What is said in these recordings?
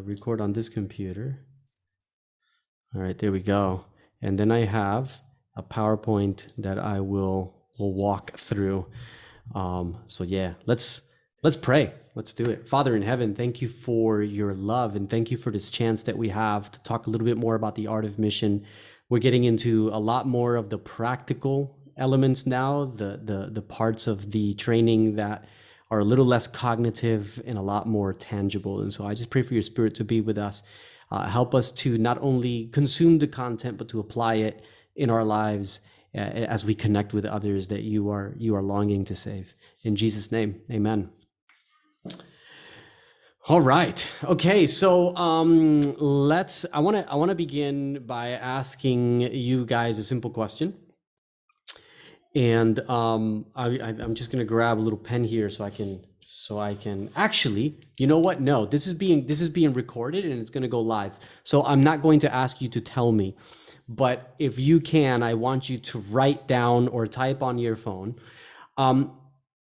record on this computer. All right, there we go. And then I have a PowerPoint that I will walk through. So yeah, let's pray. Let's do it. Father in heaven, thank you for your love, and thank you for this chance that we have to talk a little bit more about the art of mission. We're getting into a lot more of the practical elements now, the parts of the training that are a little less cognitive and a lot more tangible. And so I just pray for your Spirit to be with us. Help us to not only consume the content, but to apply it in our lives as we connect with others that you are longing to save. In Jesus' name, amen. All right. Okay. So I want to begin by asking you guys a simple question. And I'm just going to grab a little pen here so I can actually, you know what? No, this is being recorded and it's going to go live. So I'm not going to ask you to tell me, but if you can, I want you to write down or type on your phone.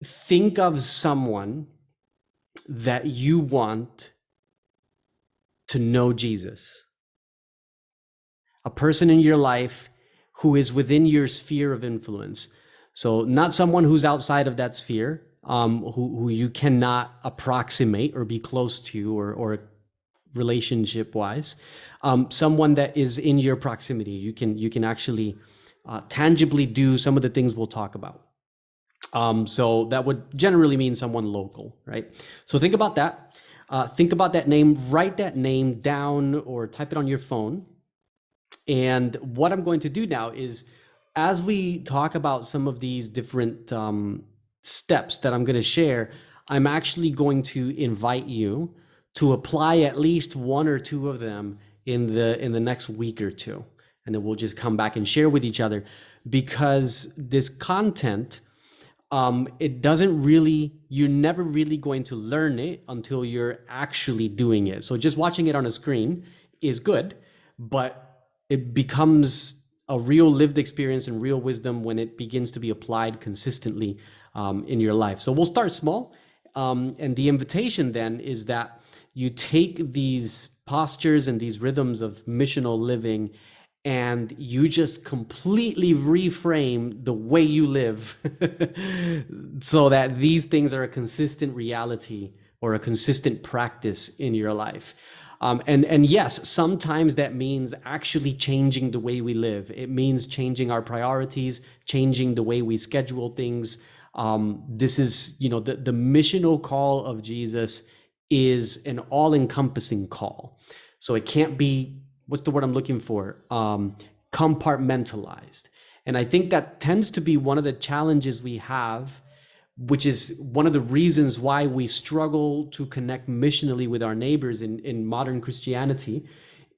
Think of someone that you want to know Jesus. A person in your life who is within your sphere of influence. So not someone who's outside of that sphere, who you cannot approximate or be close to or relationship wise. Someone that is in your proximity. You can actually tangibly do some of the things we'll talk about. So that would generally mean someone local, right? So think about that. Think about that name, write that name down or type it on your phone. And what I'm going to do now is, as we talk about some of these different steps that I'm going to share, I'm actually going to invite you to apply at least one or two of them in the next week or two. And then we'll just come back and share with each other, because this content, it doesn't really, you're never really going to learn it until you're actually doing it. So just watching it on a screen is good, but it becomes a real lived experience and real wisdom when it begins to be applied consistently in your life. So we'll start small. And the invitation then is that you take these postures and these rhythms of missional living and you just completely reframe the way you live so that these things are a consistent reality or a consistent practice in your life. And yes, sometimes that means actually changing the way we live. It means changing our priorities, changing the way we schedule things. This is, the missional call of Jesus is an all-encompassing call. So it can't be, what's the word I'm looking for? Compartmentalized. And I think that tends to be one of the challenges we have, which is one of the reasons why we struggle to connect missionally with our neighbors in modern Christianity,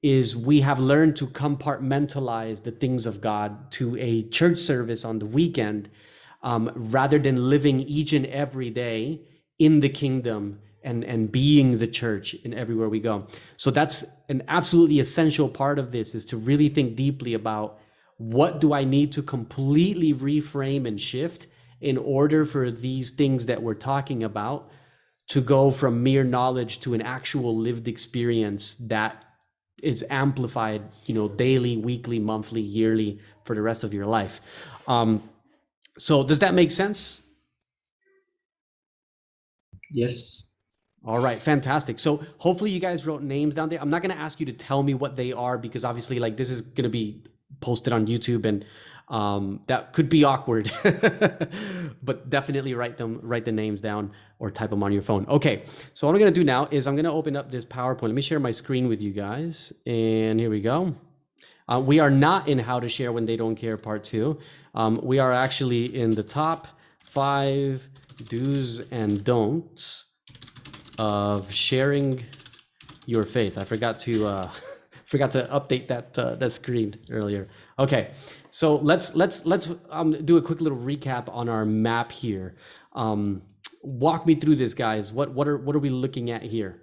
is we have learned to compartmentalize the things of God to a church service on the weekend, rather than living each and every day in the kingdom and being the church in everywhere we go. So that's an absolutely essential part of this, is to really think deeply about, what do I need to completely reframe and shift in order for these things that we're talking about to go from mere knowledge to an actual lived experience that is amplified, daily, weekly, monthly, yearly for the rest of your life. So does that make sense? Yes. All right, fantastic. So hopefully you guys wrote names down there. I'm not going to ask you to tell me what they are, because obviously this is going to be posted on YouTube, and that could be awkward. But definitely write the names down or type them on your phone. Okay, so what I'm going to do now is I'm going to open up this PowerPoint. Let me share my screen with you guys, and here we go. We are not in How to Share When They Don't Care Part 2. We are actually in the top 5 do's and don'ts of sharing your faith. I forgot to update that screen earlier. Okay, so let's do a quick little recap on our map here. Walk me through this, guys. What are we looking at here?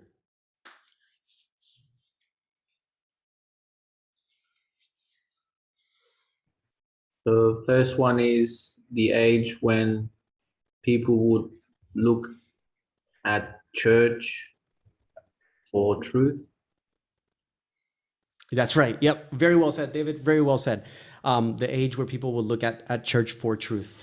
The first one is the age when people would look at church for truth. That's right. Yep. Very well said, David. Very well said. The age where people will look at church for truth.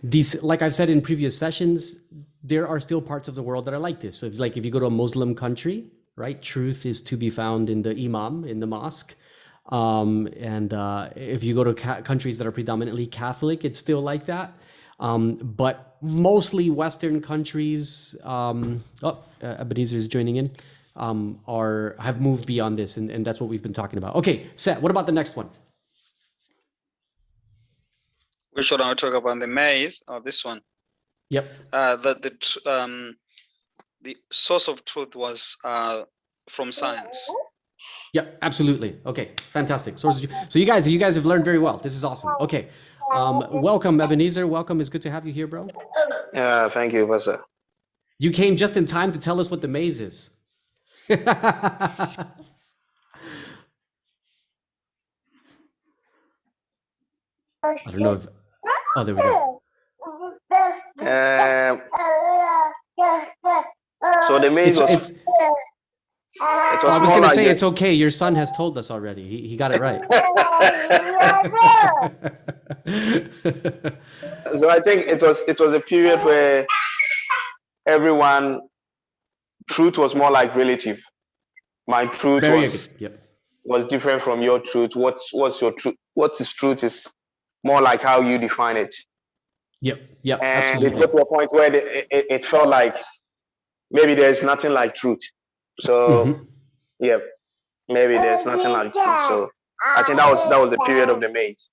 These, like I've said in previous sessions, there are still parts of the world that are like this. So it's like if you go to a Muslim country, right, truth is to be found in the imam, in the mosque. And if you go to countries that are predominantly Catholic, it's still like that. But mostly Western countries, Ebenezer is joining in, have moved beyond this, and that's what we've been talking about. Okay, Seth, what about the next one? Which one I talk about, the maze or this one? Yep. The source of truth was from science. Yeah, absolutely. Okay, fantastic. So you guys have learned very well. This is awesome. Okay, welcome, Ebenezer. Welcome. It's good to have you here, bro. Yeah, thank you, Pastor. You came just in time to tell us what the maze is. I don't know if. Oh, there we go. So the maze was. I was going to say it's okay. Your son has told us already. He got it right. So I think it was a period where truth was more like relative. My truth was different from your truth. What's your truth? What is truth is more like how you define it. Yep. And absolutely. it got to a point where it felt like maybe there's nothing like truth. So yeah, maybe there's nothing like truth. So I think that was the period of the maze.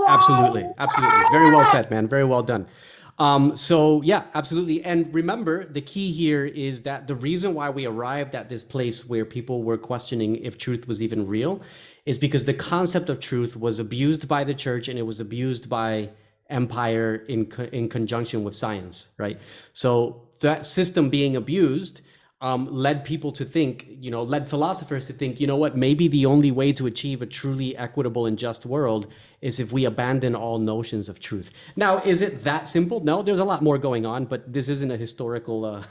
Absolutely. Very well said, man. Very well done. So yeah, absolutely. And remember, the key here is that the reason why we arrived at this place where people were questioning if truth was even real is because the concept of truth was abused by the church, and it was abused by empire in conjunction with science, right? So that system being abused led people to think, led philosophers to think, what, maybe the only way to achieve a truly equitable and just world is if we abandon all notions of truth. Now, is it that simple? No, there's a lot more going on, but this isn't a historical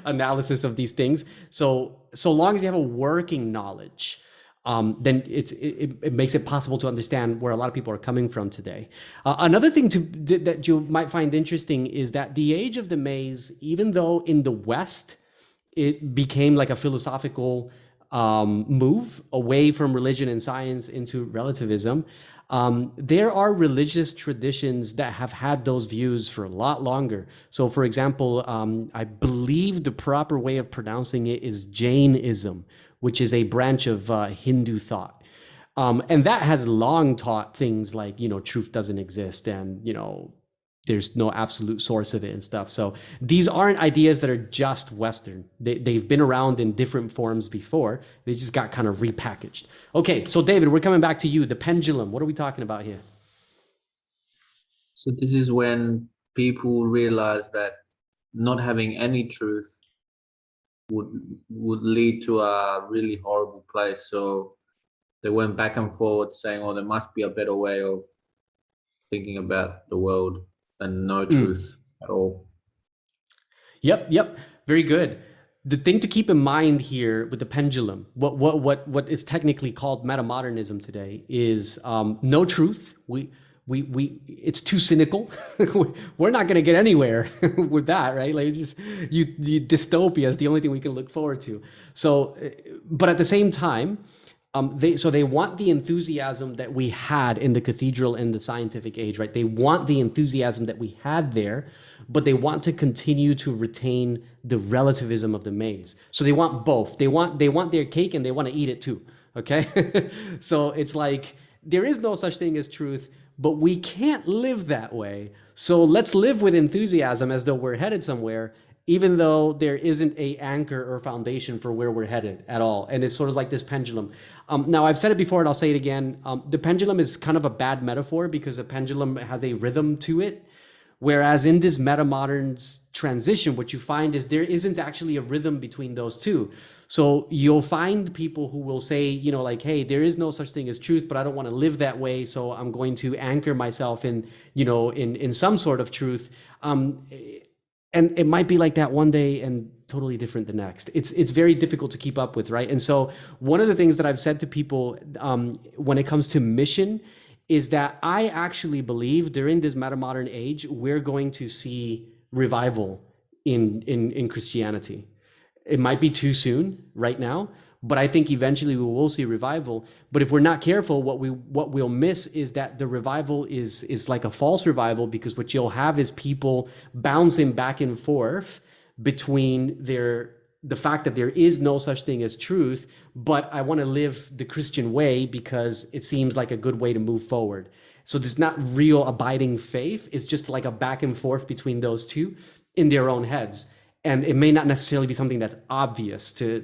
analysis of these things. So long as you have a working knowledge, then it makes it possible to understand where a lot of people are coming from today. Another thing that you might find interesting is that the age of the maze, even though in the West, it became like a philosophical move away from religion and science into relativism. There are religious traditions that have had those views for a lot longer. So, for example, I believe the proper way of pronouncing it is Jainism, which is a branch of Hindu thought. And that has long taught things like, truth doesn't exist, and, there's no absolute source of it and stuff. So these aren't ideas that are just Western. They've been around in different forms before. They just got kind of repackaged. Okay, so David, we're coming back to you. The pendulum. What are we talking about here? So this is when people realize that not having any truth would lead to a really horrible place. So they went back and forth saying, oh, there must be a better way of thinking about the world than no truth at all. Yep. Very good. The thing to keep in mind here with the pendulum, what is technically called metamodernism today, is no truth. It's too cynical. We're not going to get anywhere with that, right? Like, it's just dystopia is the only thing we can look forward to. So, but at the same time, they want the enthusiasm that we had in the cathedral in the scientific age, right? They want the enthusiasm that we had there, but they want to continue to retain the relativism of the maze. So they want both. They want their cake and they want to eat it too. Okay, so it's like there is no such thing as truth, but we can't live that way. So let's live with enthusiasm as though we're headed somewhere, even though there isn't a anchor or foundation for where we're headed at all. And it's sort of like this pendulum. Now, I've said it before and I'll say it again. The pendulum is kind of a bad metaphor because a pendulum has a rhythm to it. Whereas in this meta-modern transition, what you find is there isn't actually a rhythm between those two. So you'll find people who will say, like, hey, there is no such thing as truth, but I don't want to live that way. So I'm going to anchor myself in, in some sort of truth. And it might be like that one day, and totally different the next. It's very difficult to keep up with, right? And so one of the things that I've said to people when it comes to mission is that I actually believe during this meta-modern age, we're going to see revival in Christianity. It might be too soon right now, but I think eventually we will see revival. But if we're not careful, what we'll miss is that the revival is like a false revival, because what you'll have is people bouncing back and forth between the fact that there is no such thing as truth, but I want to live the Christian way because it seems like a good way to move forward. So there's not real abiding faith. It's just like a back and forth between those two in their own heads. And it may not necessarily be something that's obvious to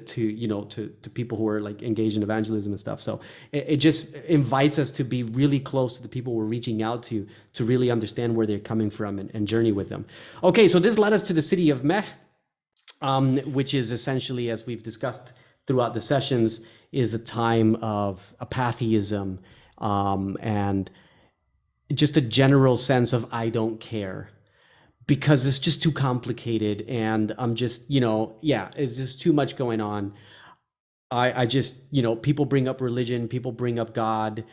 people who are like engaged in evangelism and stuff. So it just invites us to be really close to the people we're reaching out to really understand where they're coming from and journey with them. Okay, so this led us to the city of Meh, which is essentially, as we've discussed throughout the sessions, is a time of apatheism and just a general sense of I don't care, because it's just too complicated and I'm just, it's just too much going on. I just, people bring up religion, people bring up God,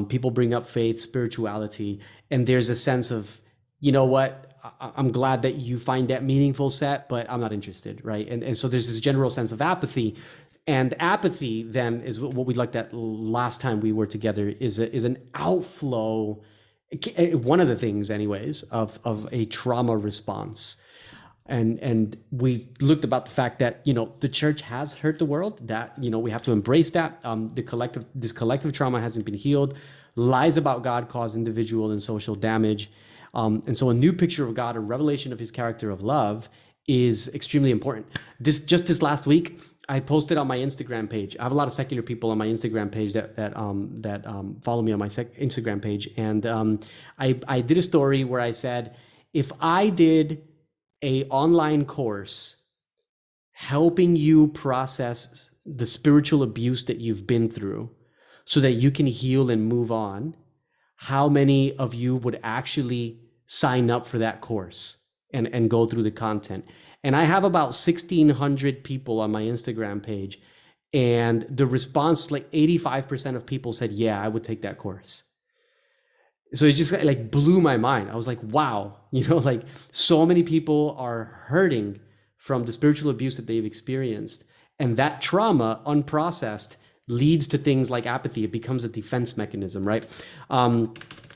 people bring up faith, spirituality, and there's a sense of, you know what, I'm glad that you find that meaningful, Set, but I'm not interested, right? And so there's this general sense of apathy. And apathy then is what we looked at last time we were together, is an outflow, one of the things anyways, of a trauma response. And we looked about the fact that, the church has hurt the world, that, we have to embrace that. This collective trauma hasn't been healed. Lies about God cause individual and social damage. And so a new picture of God, a revelation of his character of love, is extremely important. This last week, I posted on my Instagram page. I have a lot of secular people on my Instagram page that follow me on my Instagram page. And I did a story where I said, if I did a online course helping you process the spiritual abuse that you've been through so that you can heal and move on, how many of you would actually sign up for that course and go through the content? And I have about 1,600 people on my Instagram page, and the response, like 85% of people said, yeah, I would take that course. So it just like blew my mind. I was like, wow, like so many people are hurting from the spiritual abuse that they've experienced. And that trauma, unprocessed, leads to things like apathy. It becomes a defense mechanism, right?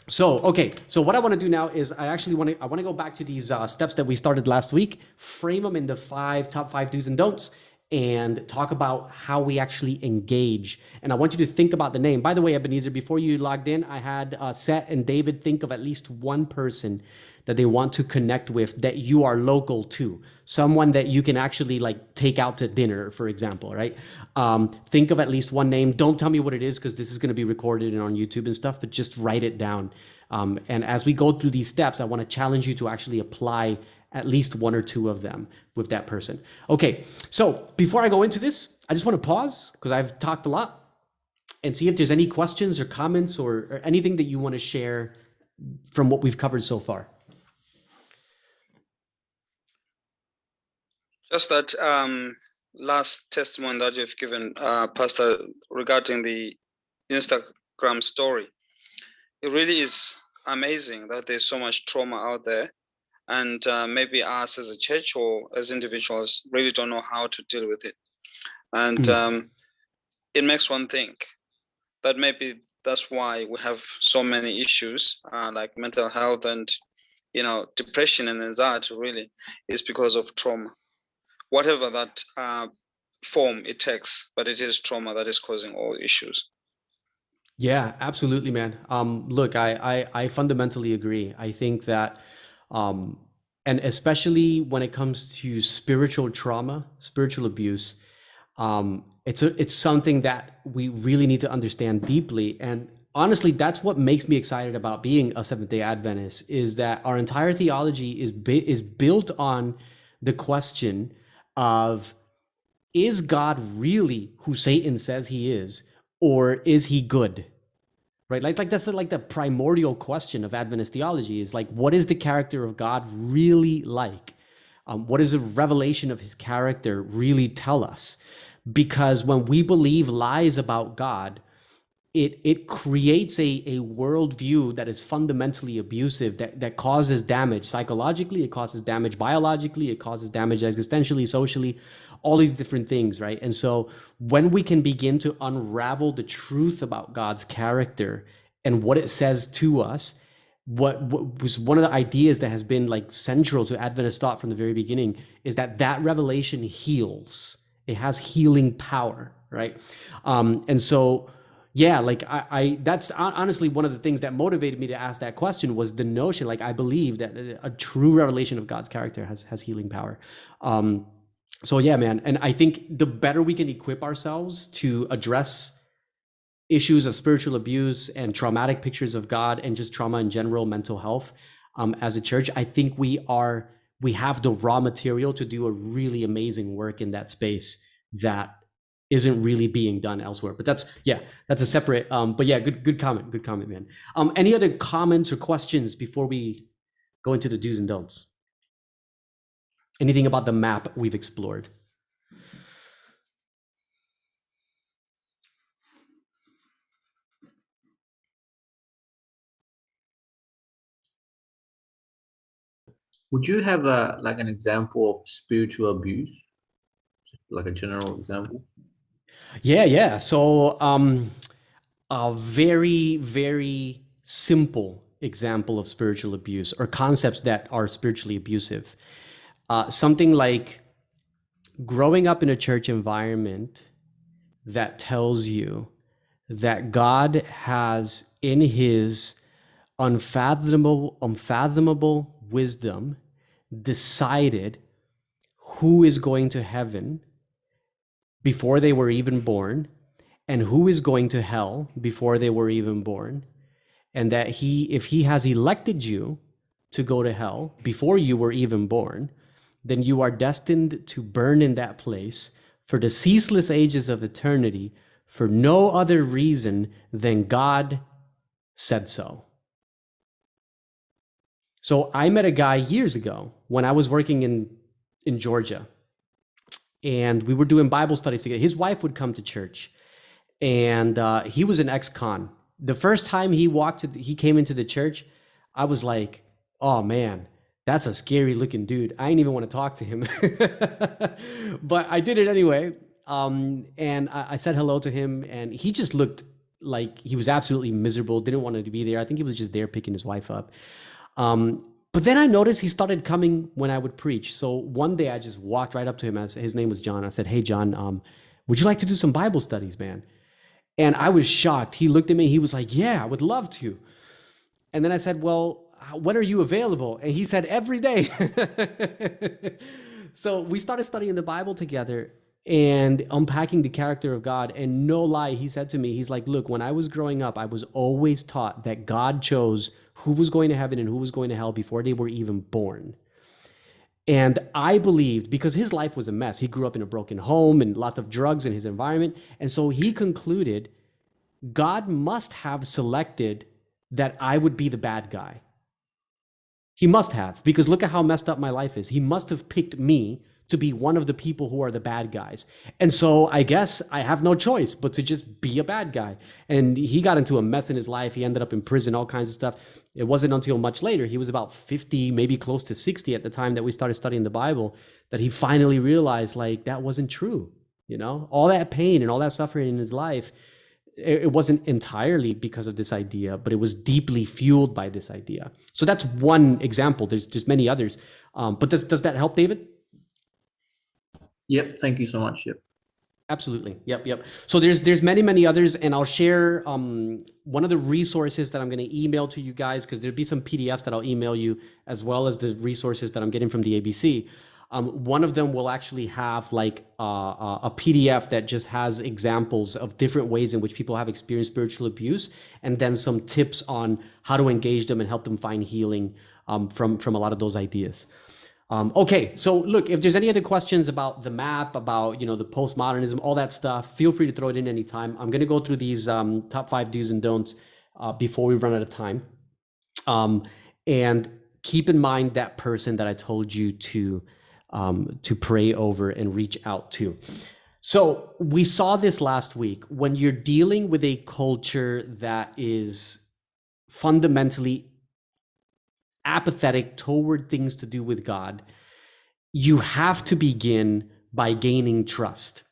So what I want to do now is I want to go back to these steps that we started last week, frame them in the top five do's and don'ts, and talk about how we actually engage. And I want you to think about the name. By the way, Ebenezer, before you logged in, I had Seth and David think of at least one person that they want to connect with that you are local to, someone that you can actually like take out to dinner, for example, right? Think of at least one name. Don't tell me what it is, because this is going to be recorded and on YouTube and stuff, but just write it down. And as we go through these steps, I want to challenge you to actually apply at least one or two of them with that person. Okay, so before I go into this, I just want to pause, because I've talked a lot, and see if there's any questions or comments or anything that you want to share from what we've covered so far. Just that last testimony that you've given, Pastor, regarding the Instagram story. It really is amazing that there's so much trauma out there. And maybe us as a church or as individuals really don't know how to deal with it. And it makes one think that maybe that's why we have so many issues like mental health and, depression and anxiety, really, is because of trauma. Whatever that form it takes, but it is trauma that is causing all issues. Yeah, absolutely, man. Look, I fundamentally agree. I think that, and especially when it comes to spiritual trauma, spiritual abuse, it's something that we really need to understand deeply. And honestly, that's what makes me excited about being a Seventh-day Adventist, is that our entire theology is built on the question of, is God really who Satan says he is, or is he good? Right? Like that's the primordial question of Adventist theology, is like, what is the character of God really like? What does a revelation of his character really tell us? Because when we believe lies about God, it creates a worldview that is fundamentally abusive, that causes damage psychologically, it causes damage biologically, it causes damage existentially, socially, all these different things, right? And so when we can begin to unravel the truth about God's character and what it says to us, what was one of the ideas that has been like central to Adventist thought from the very beginning is that revelation heals. It has healing power, right? And so, yeah, like I that's honestly one of the things that motivated me to ask that question was the notion, like I believe that a true revelation of God's character has healing power. So yeah, man, and I think the better we can equip ourselves to address issues of spiritual abuse and traumatic pictures of God and just trauma in general, mental health, as a church, I think we have the raw material to do a really amazing work in that space that isn't really being done elsewhere. But that's a separate, but yeah, good comment, man. Any other comments or questions before we go into the do's and don'ts? Anything about the map we've explored? Would you have an example of spiritual abuse, like a general example? Yeah. So a very, very simple example of spiritual abuse or concepts that are spiritually abusive. Something like growing up in a church environment that tells you that God has, in his unfathomable wisdom, decided who is going to heaven before they were even born and who is going to hell before they were even born, and that if he has elected you to go to hell before you were even born, then you are destined to burn in that place for the ceaseless ages of eternity for no other reason than God said so. So I met a guy years ago when I was working in Georgia, and we were doing Bible studies together. His wife would come to church, and he was an ex-con. The first time he came into the church, I was like, oh man, that's a scary looking dude. I didn't even want to talk to him. But I did it anyway. And I said hello to him, and he just looked like he was absolutely miserable, didn't want to be there. I think he was just there picking his wife up. But then I noticed he started coming when I would preach. So one day I just walked right up to him, as his name was John. I said, hey, John, would you like to do some Bible studies, man? And I was shocked. He looked at me. He was like, yeah, I would love to. And then I said, well, when are you available? And he said, every day. So we started studying the Bible together and unpacking the character of God. And no lie, he said to me, he's like, look, when I was growing up, I was always taught that God chose who was going to heaven and who was going to hell before they were even born. And I believed, because his life was a mess, he grew up in a broken home and lots of drugs in his environment. And so he concluded God must have selected that I would be the bad guy. He must have, because look at how messed up my life is. He must have picked me to be one of the people who are the bad guys. And so I guess I have no choice but to just be a bad guy. And he got into a mess in his life. He ended up in prison, all kinds of stuff. It wasn't until much later, he was about 50, maybe close to 60 at the time that we started studying the Bible, that he finally realized like that wasn't true. You know, all that pain and all that suffering in his life, it wasn't entirely because of this idea, but it was deeply fueled by this idea. So that's one example. There's many others. But does that help, David? Yep. Thank you so much. Yep. Absolutely. Yep. So there's many others, and I'll share one of the resources that I'm going to email to you guys, because there'll be some PDFs that I'll email you, as well as the resources that I'm getting from the ABC. One of them will actually have like a PDF that just has examples of different ways in which people have experienced spiritual abuse, and then some tips on how to engage them and help them find healing from a lot of those ideas. Okay, so look, if there's any other questions about the map, about the postmodernism, all that stuff, feel free to throw it in anytime. I'm going to go through these top 5 do's and don'ts before we run out of time. And keep in mind that person that I told you to to pray over and reach out to. So we saw this last week. When you're dealing with a culture that is fundamentally apathetic toward things to do with God, you have to begin by gaining trust.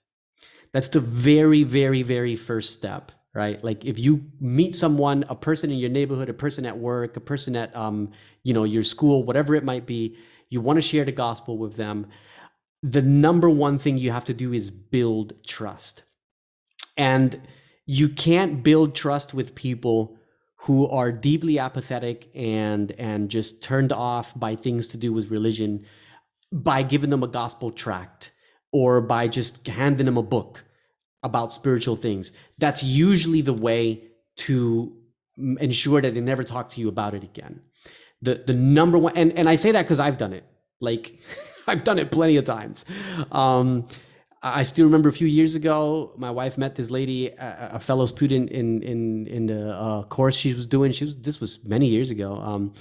That's the very, very, very first step, right? Like if you meet someone, a person in your neighborhood, a person at work, a person at your school, whatever it might be, you want to share the gospel with them. The number one thing you have to do is build trust. And you can't build trust with people who are deeply apathetic and just turned off by things to do with religion by giving them a gospel tract or by just handing them a book about spiritual things. That's usually the way to ensure that they never talk to you about it again. The number one, and I say that because I've done it. Like I've done it plenty of times. I still remember a few years ago, my wife met this lady, a fellow student in the course she was doing. This was many years ago.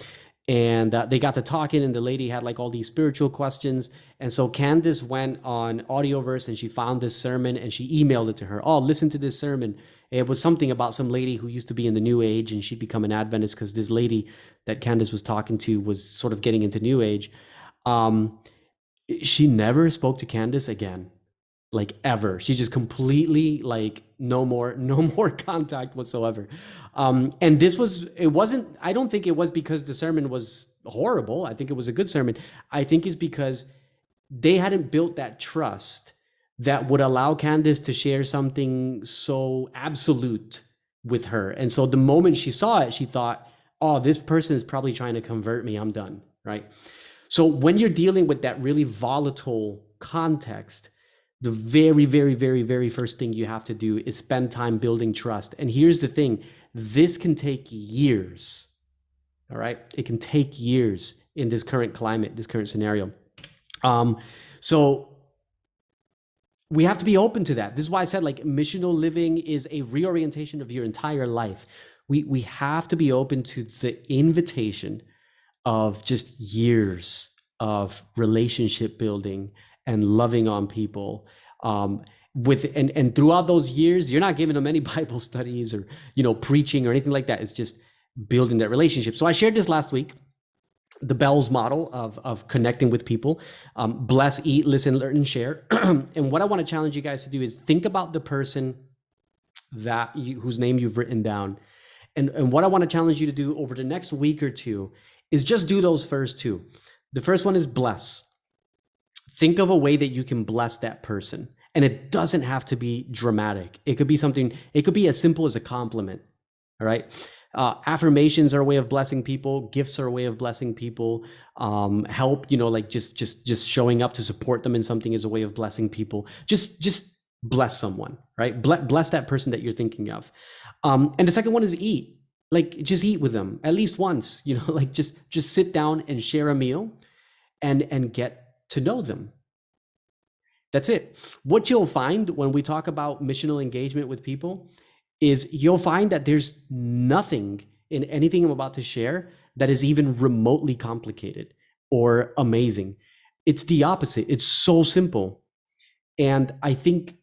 And they got to talking, and the lady had like all these spiritual questions. And so Candace went on Audioverse and she found this sermon and she emailed it to her. Oh, listen to this sermon. It was something about some lady who used to be in the New Age and she'd become an Adventist because this lady that Candace was talking to was sort of getting into New Age. She never spoke to Candace again, like ever. She just completely like no more contact whatsoever. And I don't think it was because the sermon was horrible. I think it was a good sermon. I think it's because they hadn't built that trust that would allow Candace to share something so absolute with her. And so the moment she saw it, she thought, oh, this person is probably trying to convert me. I'm done, right? So when you're dealing with that really volatile context, the very, very, very, very first thing you have to do is spend time building trust. And here's the thing, this can take years, all right? It can take years in this current climate, this current scenario. So we have to be open to that. This is why I said like missional living is a reorientation of your entire life. We have to be open to the invitation of just years of relationship building and loving on people. And throughout those years, you're not giving them any Bible studies or, preaching or anything like that. It's just building that relationship. So I shared this last week, the Bell's model of connecting with people. Bless, eat, listen, learn, and share. And what I want to challenge you guys to do is think about the person whose name you've written down. And what I want to challenge you to do over the next week or two is just do those first two. The first one is bless. Think of a way that you can bless that person. And it doesn't have to be dramatic. It could be as simple as a compliment. All right. Affirmations are a way of blessing people. Gifts are a way of blessing people. Help, like just showing up to support them in something is a way of blessing people. Just bless someone, right? Bless that person that you're thinking of. And the second one is eat. Like just eat with them at least once, like just sit down and share a meal and get to know them. That's it. What you'll find when we talk about missional engagement with people is you'll find that there's nothing in anything I'm about to share that is even remotely complicated or amazing. It's the opposite. It's so simple. And I think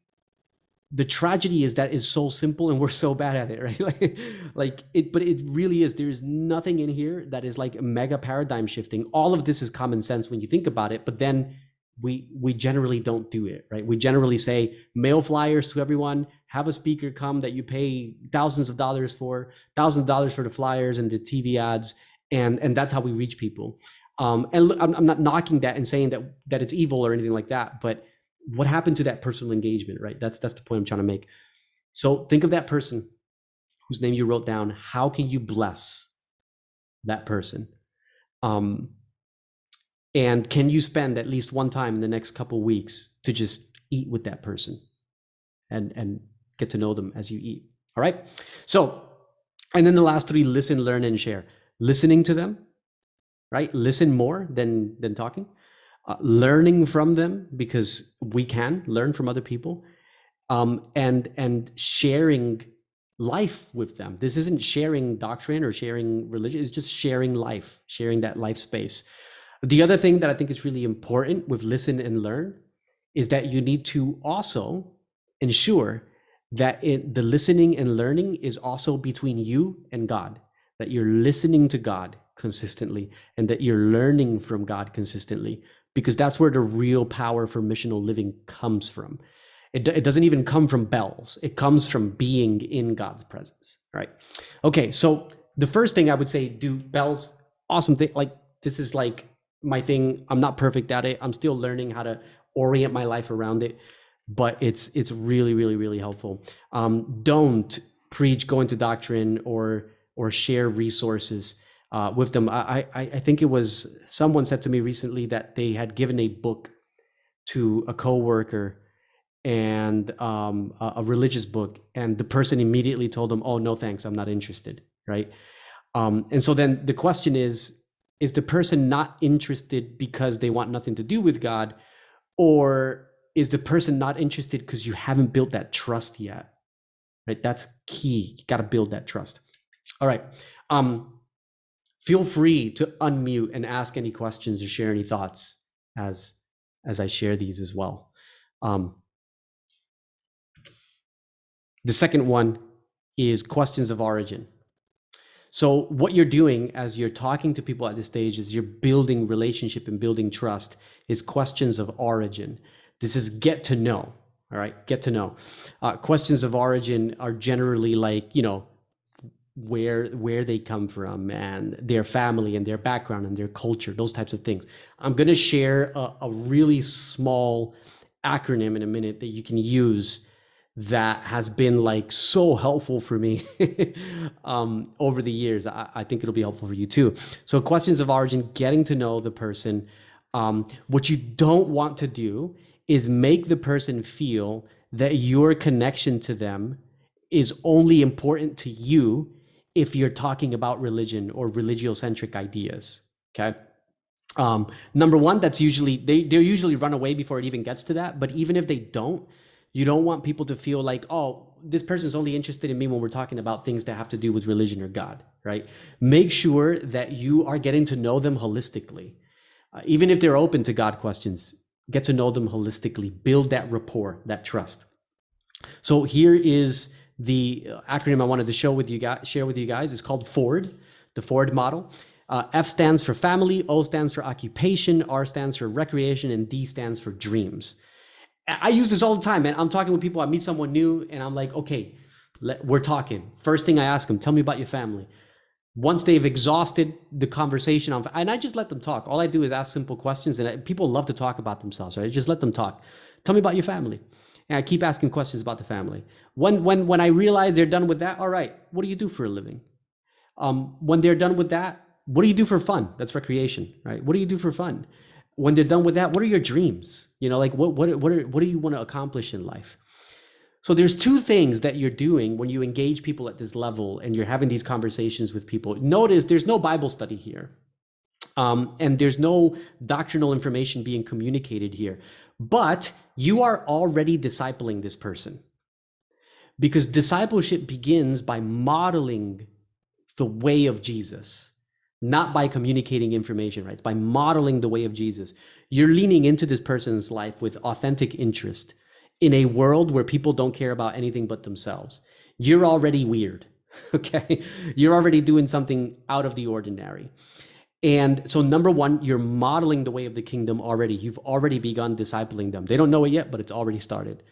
the tragedy is that it's so simple and we're so bad at it, right? But it really is. There's nothing in here that is like mega paradigm shifting. All of this is common sense when you think about it, but then we generally don't do it, right? We generally say, mail flyers to everyone, have a speaker come that you pay thousands of dollars for the flyers and the TV ads, and that's how we reach people. And I'm not knocking that and saying that it's evil or anything like that, but what happened to that personal engagement, right? That's the point I'm trying to make. So think of that person whose name you wrote down. How can you bless that person? And can you spend at least one time in the next couple of weeks to just eat with that person and get to know them as you eat? All right. So, and then the last three, listen, learn, and share. Listening to them, right? Listen more than talking. Learning from them, because we can learn from other people, and sharing life with them. This isn't sharing doctrine or sharing religion. It's just sharing life, sharing that life space. The other thing that I think is really important with listen and learn is that you need to also ensure that the listening and learning is also between you and God, that you're listening to God consistently and that you're learning from God consistently, because that's where the real power for missional living comes from. It doesn't even come from bells. It comes from being in God's presence, right? Okay, so the first thing I would say, do bells, awesome thing. Like, this is like my thing. I'm not perfect at it. I'm still learning how to orient my life around it, but it's really, really, really helpful. Don't preach, go into doctrine, or share resources with them. I think it was someone said to me recently that they had given a book to a coworker, and a religious book, and the person immediately told them, "Oh, no, thanks, I'm not interested." Right? And so then the question is the person not interested because they want nothing to do with God, or is the person not interested because you haven't built that trust yet? Right? That's key. You got to build that trust. All right. Feel free to unmute and ask any questions or share any thoughts as I share these as well. The second one is questions of origin. So what you're doing as you're talking to people at this stage is you're building relationship and building trust, is questions of origin. This is get to know, all right? Get to know. Questions of origin are generally like, where they come from and their family and their background and their culture, those types of things. I'm going to share a really small acronym in a minute that you can use that has been like so helpful for me over the years. I think it'll be helpful for you too. So questions of origin, getting to know the person. What you don't want to do is make the person feel that your connection to them is only important to you if you're talking about religion or religiocentric ideas, okay? Number one, that's usually, they usually run away before it even gets to that. But even if they don't, you don't want people to feel like, oh, this person's only interested in me when we're talking about things that have to do with religion or God, right? Make sure that you are getting to know them holistically. Even if they're open to God questions, get to know them holistically, build that rapport, that trust. So here is the acronym I wanted to share with you guys. It's called FORD, the FORD model. F stands for family, O stands for occupation, R stands for recreation, and D stands for dreams. I use this all the time, man. I'm talking with people, I meet someone new, and I'm like, okay, we're talking. First thing I ask them, tell me about your family. Once they've exhausted the conversation, and I just let them talk. All I do is ask simple questions, and people love to talk about themselves, right? Just let them talk. Tell me about your family. And I keep asking questions about the family. When I realize they're done with that, all right, what do you do for a living? When they're done with that, what do you do for fun? That's recreation, right? What do you do for fun? When they're done with that, what are your dreams? Like what do you want to accomplish in life? So there's two things that you're doing when you engage people at this level and you're having these conversations with people. Notice there's no Bible study here. And there's no doctrinal information being communicated here. But you are already discipling this person. Because discipleship begins by modeling the way of Jesus. Not by communicating information, right? It's by modeling the way of Jesus. You're leaning into this person's life with authentic interest in a world where people don't care about anything but themselves. You're already weird, okay? You're already doing something out of the ordinary. And so number one, you're modeling the way of the kingdom already. You've already begun discipling them. They don't know it yet, but it's already started.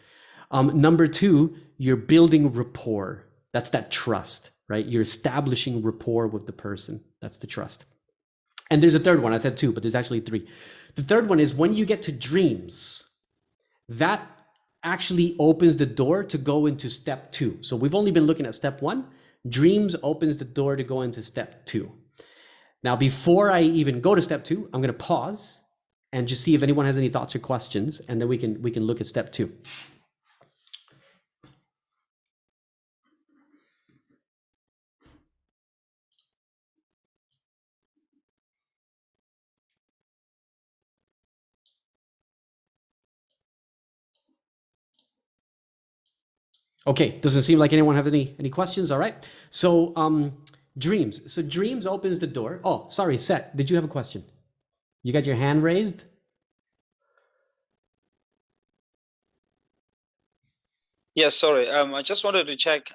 Number two, you're building rapport. That's that trust, right? You're establishing rapport with the person. That's the trust. And there's a third one. I said two, but there's actually three. The third one is when you get to dreams, that actually opens the door to go into step two. So we've only been looking at step one. Dreams opens the door to go into step two. Now, before I even go to step two, I'm going to pause and just see if anyone has any thoughts or questions, and then we can look at step two. Okay, doesn't seem like anyone have any questions. All right. So dreams. So dreams opens the door. Oh, sorry, Seth, did you have a question? You got your hand raised? Yes, sorry. I just wanted to check.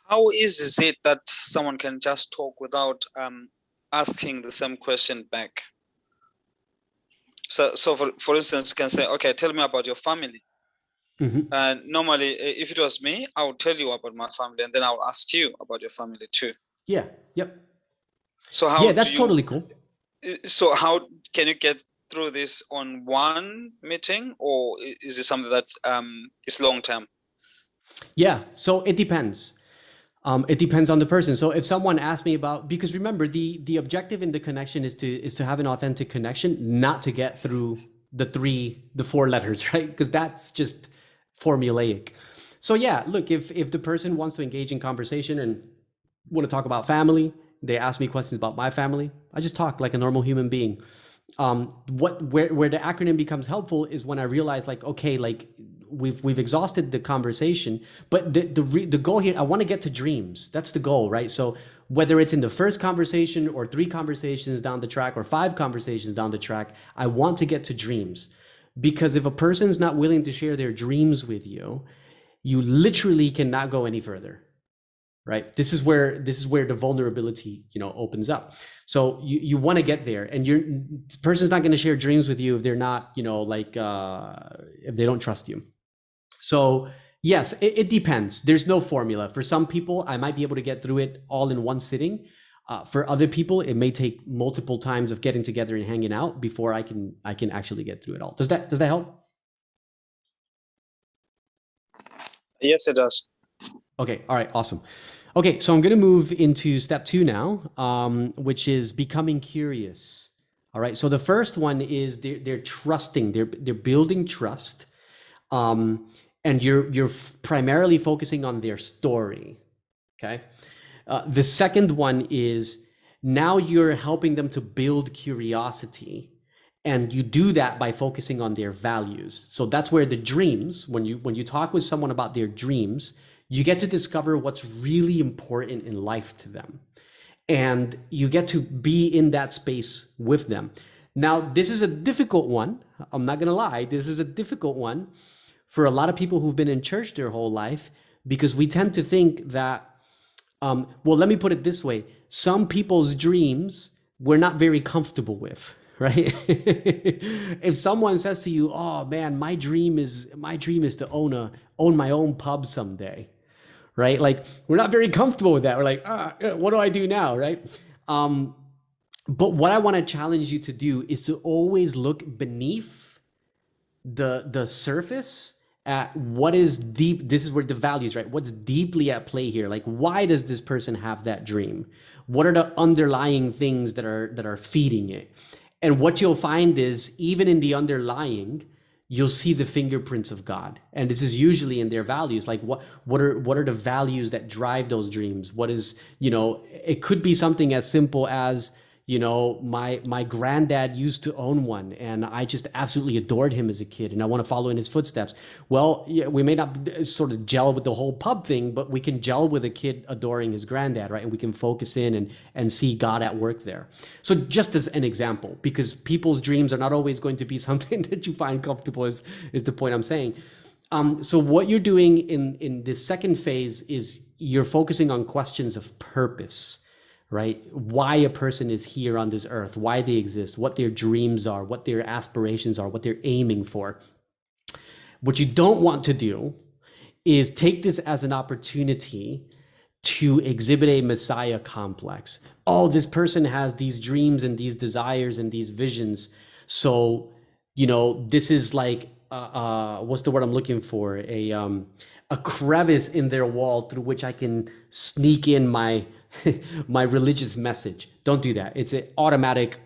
How easy is it that someone can just talk without asking the same question back? So for instance, you can say, okay, tell me about your family. And normally, if it was me, I would tell you about my family, and then I will ask you about your family too. Yeah. Yep. So how? Yeah, that's totally cool. So how can you get through this on one meeting, or is it something that is long term? Yeah. So it depends. It depends on the person. So if someone asks me about, because remember, the objective in the connection is to have an authentic connection, not to get through the 4 letters, right? Because that's just formulaic. So yeah, look, if the person wants to engage in conversation and want to talk about family, they ask me questions about my family, I just talk like a normal human being. Where the acronym becomes helpful is when I realize, like, okay, like we've exhausted the conversation, but the goal here, I want to get to dreams. That's the goal, right? So whether it's in the first conversation or 3 conversations down the track or 5 conversations down the track, I want to get to dreams. Because if a person's not willing to share their dreams with you, you literally cannot go any further, right? This is where the vulnerability, opens up. So you want to get there, and the person's not going to share dreams with you if they're not, if they don't trust you. So yes, it depends. There's no formula. For some people, I might be able to get through it all in one sitting. For other people, it may take multiple times of getting together and hanging out before I can actually get through it all. Does that help? Yes, it does. Okay. All right. Awesome. Okay. So I'm going to move into step 2 now, which is becoming curious. All right. So the first one is they're trusting. They're building trust, and you're primarily focusing on their story. Okay. The second one is now you're helping them to build curiosity, and you do that by focusing on their values. So that's where the dreams, when you talk with someone about their dreams, you get to discover what's really important in life to them, and you get to be in that space with them. Now, this is a difficult one. I'm not going to lie. This is a difficult one for a lot of people who've been in church their whole life, because we tend to think that, well, let me put it this way. Some people's dreams we're not very comfortable with, right? If someone says to you, oh man, my dream is to own my own pub someday, right? Like, we're not very comfortable with that. We're like, what do I do now, right? But what I want to challenge you to do is to always look beneath the surface at what is deep. This is where the values, right? What's deeply at play here? Like, why does this person have that dream? What are the underlying things that are feeding it? And what you'll find is, even in the underlying, you'll see the fingerprints of God. And this is usually in their values. Like, what are the values that drive those dreams? What is, it could be something as simple as, my granddad used to own one, and I just absolutely adored him as a kid, and I want to follow in his footsteps. Well, yeah, we may not sort of gel with the whole pub thing, but we can gel with a kid adoring his granddad, right? And we can focus in and see God at work there. So just as an example, because people's dreams are not always going to be something that you find comfortable, is the point I'm saying. So what you're doing in this second phase is you're focusing on questions of purpose, right? Why a person is here on this earth, why they exist, what their dreams are, what their aspirations are, what they're aiming for. What you don't want to do is take this as an opportunity to exhibit a Messiah complex. Oh, this person has these dreams and these desires and these visions. So, this is like, what's the word I'm looking for? A crevice in their wall through which I can sneak in my religious message. Don't do that. It's an automatic,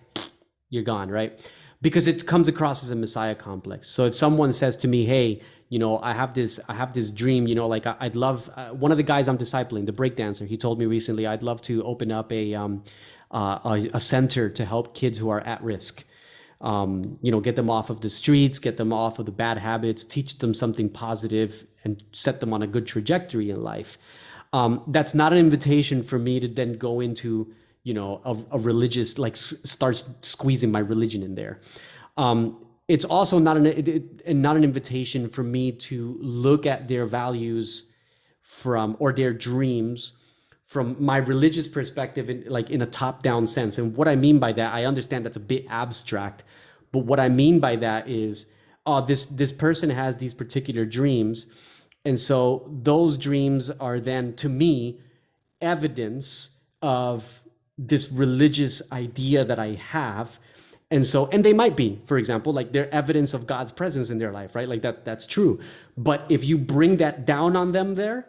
you're gone, right? Because it comes across as a Messiah complex. So if someone says to me, hey, I have this dream, like I'd love, one of the guys I'm discipling, the breakdancer, he told me recently, I'd love to open up a center to help kids who are at risk. Get them off of the streets, get them off of the bad habits, teach them something positive, and set them on a good trajectory in life. That's not an invitation for me to then go into, a religious, like starts squeezing my religion in there. It's also not an invitation for me to look at their values or their dreams from my religious perspective, in a top-down sense. And what I mean by that, I understand that's a bit abstract, but what I mean by that is, this person has these particular dreams, and so those dreams are then, to me, evidence of this religious idea that I have. And they might be, for example, like they're evidence of God's presence in their life, right? Like that's true. But if you bring that down on them there,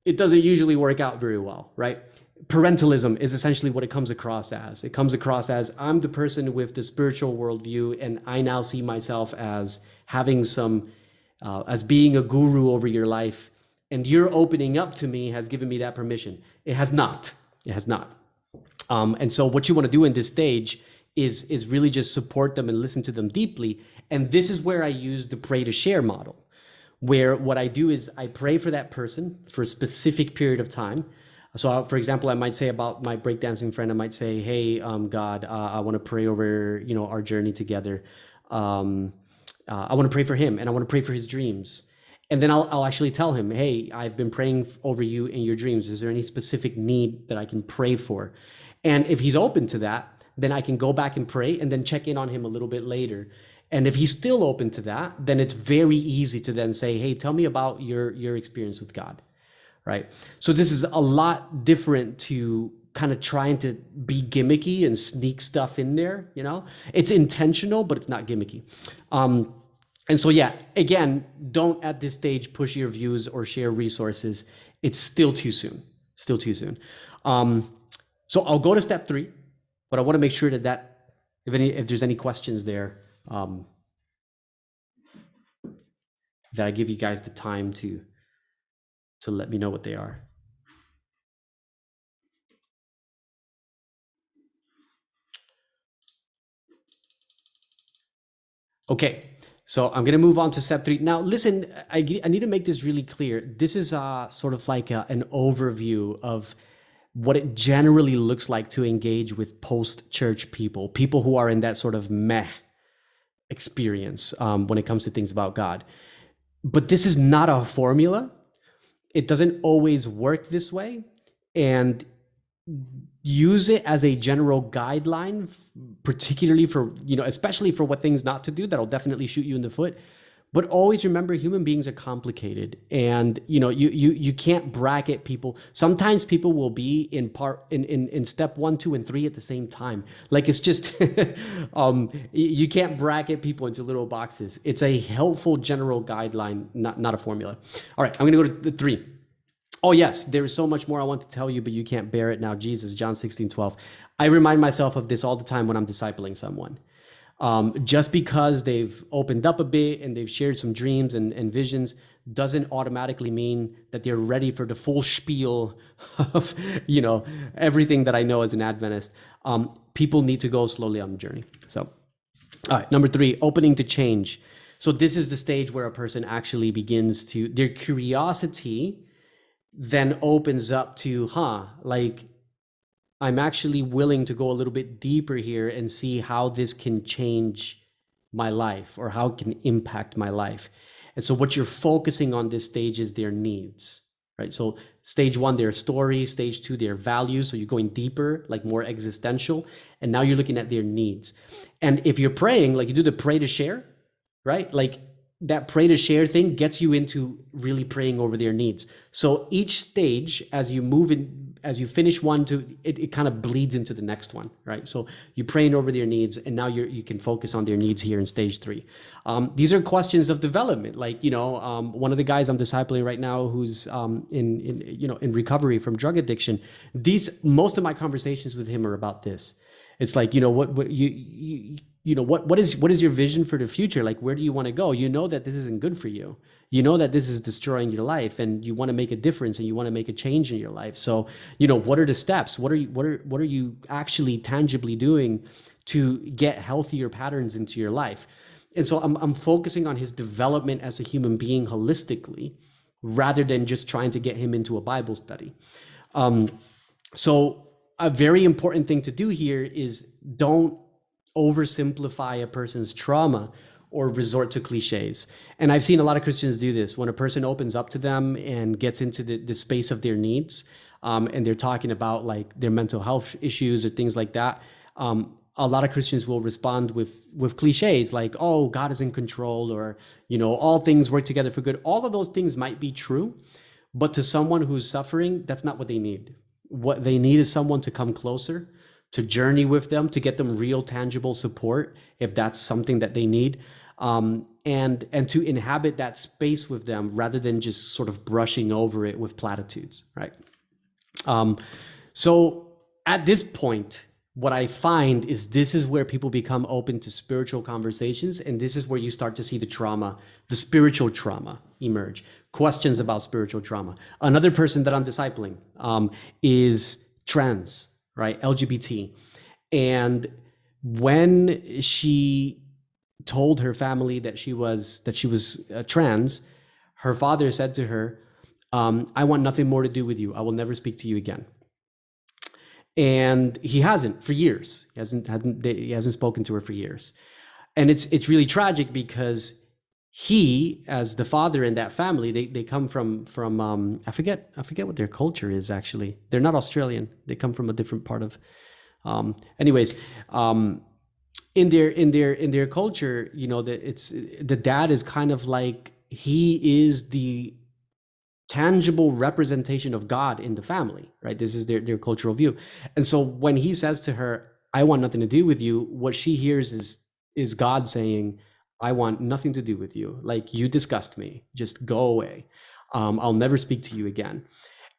it doesn't usually work out very well, right? Parentalism is essentially what it comes across as. It comes across as, I'm the person with the spiritual worldview, and I now see myself as having as being a guru over your life, and your opening up to me has given me that permission. It has not. It has not. And so what you want to do in this stage is really just support them and listen to them deeply. And this is where I use the pray to share model, where what I do is I pray for that person for a specific period of time. So for example, I might say about my breakdancing friend, I might say, hey, God, I want to pray over, our journey together. I want to pray for him, and I want to pray for his dreams. And then I'll actually tell him, hey, I've been praying over you in your dreams. Is there any specific need that I can pray for? And if he's open to that, then I can go back and pray and then check in on him a little bit later. And if he's still open to that, then it's very easy to then say, hey, tell me about your experience with God, right? So this is a lot different to kind of trying to be gimmicky and sneak stuff in there, It's intentional, but it's not gimmicky. And so, yeah, again, don't at this stage push your views or share resources. It's still too soon, So I'll go to step 3, but I want to make sure that if there's any questions there, that I give you guys the time to let me know what they are. Okay, so I'm going to move on to step 3. Now, listen, I need to make this really clear. This is sort of like an overview of what it generally looks like to engage with post-church people who are in that sort of meh experience when it comes to things about God. But this is not a formula. It doesn't always work this way. And use it as a general guideline, particularly for, especially for what things not to do. That'll definitely shoot you in the foot. But always remember, human beings are complicated, and you can't bracket people. Sometimes people will be in step 1, 2, and 3 at the same time. Like it's just you can't bracket people into little boxes. It's a helpful general guideline, not a formula. All right, I'm gonna go to the 3. Oh yes, there is so much more I want to tell you, but you can't bear it now. Jesus, John 16:12. I remind myself of this all the time when I'm discipling someone. Just because they've opened up a bit and they've shared some dreams and visions doesn't automatically mean that they're ready for the full spiel of, everything that I know as an Adventist. People need to go slowly on the journey. So, all right, number 3, opening to change. So this is the stage where a person actually begins their curiosity then opens up to, I'm actually willing to go a little bit deeper here and see how this can change my life or how it can impact my life. And so what you're focusing on this stage is their needs, right? So stage 1, their story. Stage 2, their values. So you're going deeper, like more existential. And now you're looking at their needs. And if you're praying, like you do the pray to share, right? Like that pray to share thing gets you into really praying over their needs. So each stage, as you move in, as you finish one, it kind of bleeds into the next one, right? So you're praying over their needs, and now you can focus on their needs here in stage 3. These are questions of development. Like, one of the guys I'm discipling right now who's in recovery from drug addiction. Most of my conversations with him are about this. It's like, what is your vision for the future? Like, where do you want to go? You know that this isn't good for you. You know that this is destroying your life, and you want to make a difference, and you want to make a change in your life. So, what are the steps? What are you actually tangibly doing to get healthier patterns into your life? And so I'm focusing on his development as a human being holistically, rather than just trying to get him into a Bible study. So a very important thing to do here is don't oversimplify a person's trauma or resort to cliches. And I've seen a lot of Christians do this. When a person opens up to them and gets into the space of their needs, and they're talking about like their mental health issues or things like that, a lot of Christians will respond with cliches like, oh, God is in control, or, you know, all things work together for good. All of those things might be true, but to someone who's suffering, that's not what they need. What they need is someone to come closer, to journey with them, to get them real, tangible support, if that's something that they need, and to inhabit that space with them rather than just sort of brushing over it with platitudes, right? So at this point, what I find is this is where people become open to spiritual conversations, and this is where you start to see the trauma, the spiritual trauma emerge, questions about spiritual trauma. Another person that I'm discipling is trans, right? LGBT. And when she told her family that she was trans, her father said to her, I want nothing more to do with you. I will never speak to you again. And he hasn't for years. He hasn't spoken to her for years. And it's really tragic because he, as the father in that family, they come from I forget what their culture is actually. They're not Australian. They come from a different part of in their culture, you know, the dad is kind of like, he is the tangible representation of God in the family, right? This is their cultural view. And so when he says to her, I want nothing to do with you, what she hears is God saying, I want nothing to do with you. Like, you disgust me, just go away. I'll never speak to you again.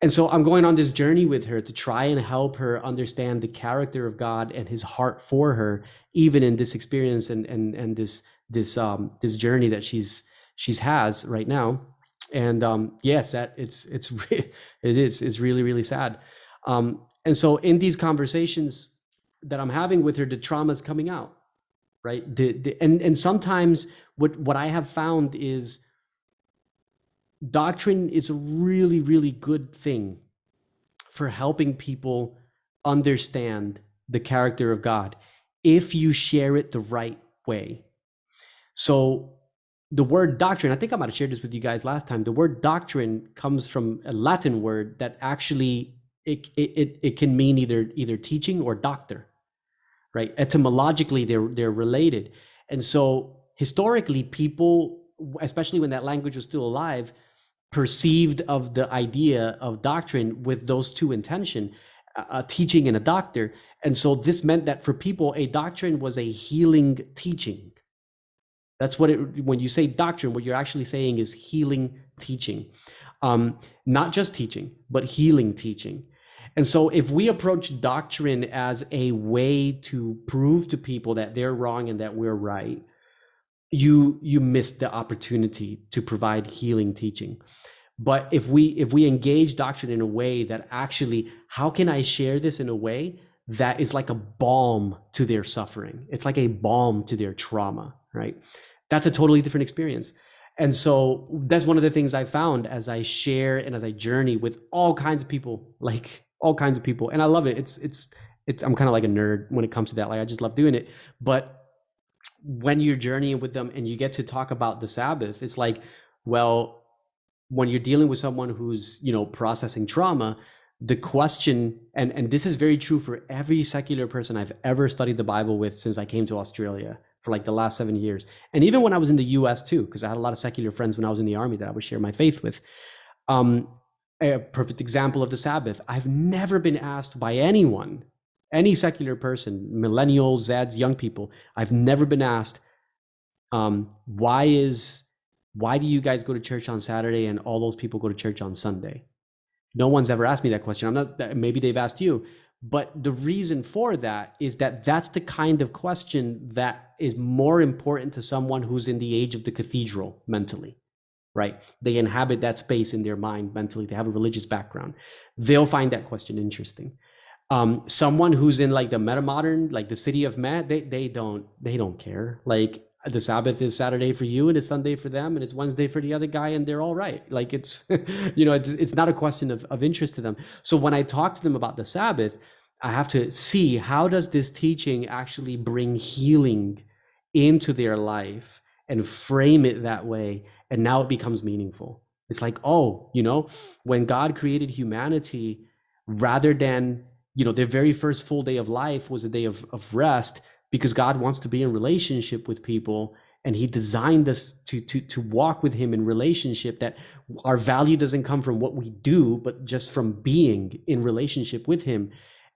And so I'm going on this journey with her to try and help her understand the character of God and his heart for her, even in this experience and this journey that she's has right now. And yes, it's really, really sad. And so in these conversations that I'm having with her, the trauma is coming out, right? And sometimes what I have found is doctrine is a really, really good thing for helping people understand the character of God if you share it the right way. So the word doctrine, I think I might have shared this with you guys last time. The word doctrine comes from a Latin word that actually it can mean either teaching or doctor, right? Etymologically, they're related. And so historically, people, especially when that language was still alive, perceived of the idea of doctrine with those two intention, a teaching and a doctor. And so this meant that for people, a doctrine was a healing teaching. That's what when you say doctrine, what you're actually saying is healing teaching. Not just teaching, but healing teaching. And so if we approach doctrine as a way to prove to people that they're wrong and that we're right, you miss the opportunity to provide healing teaching. But if we engage doctrine in a way that actually, how can I share this in a way that is like a balm to their suffering? It's like a balm to their trauma, right? That's a totally different experience. And so that's one of the things I found as I share and as I journey with all kinds of people, like all kinds of people. And I love it. It's I'm kind of like a nerd when it comes to that. Like, I just love doing it. But when you're journeying with them and you get to talk about the Sabbath, it's like, well, when you're dealing with someone who's, you know, processing trauma, the question, and this is very true for every secular person I've ever studied the Bible with since I came to Australia for like the last 7 years. And even when I was in the US too, because I had a lot of secular friends when I was in the army that I would share my faith with. A perfect example of the Sabbath. I've never been asked by anyone, any secular person, millennials, Zeds, young people, I've never been asked, why do you guys go to church on Saturday and all those people go to church on Sunday? No one's ever asked me that question. Maybe they've asked you, but the reason for that is that that's the kind of question that is more important to someone who's in the age of the cathedral mentally, right? They inhabit that space in their mind mentally. They have a religious background. They'll find that question interesting. Someone who's in like the meta-modern, like the city of Met, they don't care. Like, the Sabbath is Saturday for you and it's Sunday for them and it's Wednesday for the other guy, and they're all right. Like, it's, you know, it's not a question of interest to them. So when I talk to them about the Sabbath, I have to see, how does this teaching actually bring healing into their life and frame it that way? And now it becomes meaningful. It's like, oh, when God created humanity, rather than, their very first full day of life was a day of rest, because God wants to be in relationship with people. And he designed us to walk with him in relationship, that our value doesn't come from what we do, but just from being in relationship with him.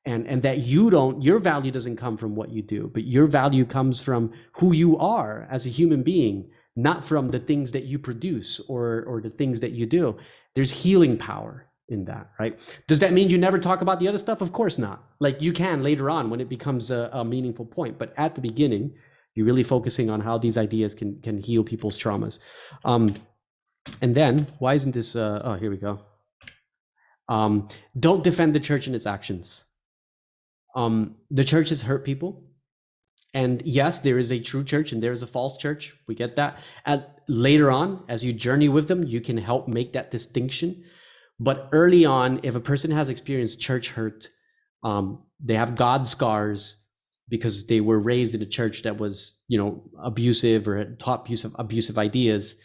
And that your value doesn't come from what you do, but your value comes from who you are as a human being, not from the things that you produce or the things that you do. There's healing power in that, right? Does that mean you never talk about the other stuff? Of course not. Like, you can later on when it becomes a meaningful point, but at the beginning, you're really focusing on how these ideas can heal people's traumas. And then, why isn't this, here we go. Don't defend the church and its actions. The church has hurt people. And yes, there is a true church and there is a false church. We get that. And later on, as you journey with them, you can help make that distinction. But early on, if a person has experienced church hurt, they have God scars because they were raised in a church that was, abusive or had taught abusive ideas,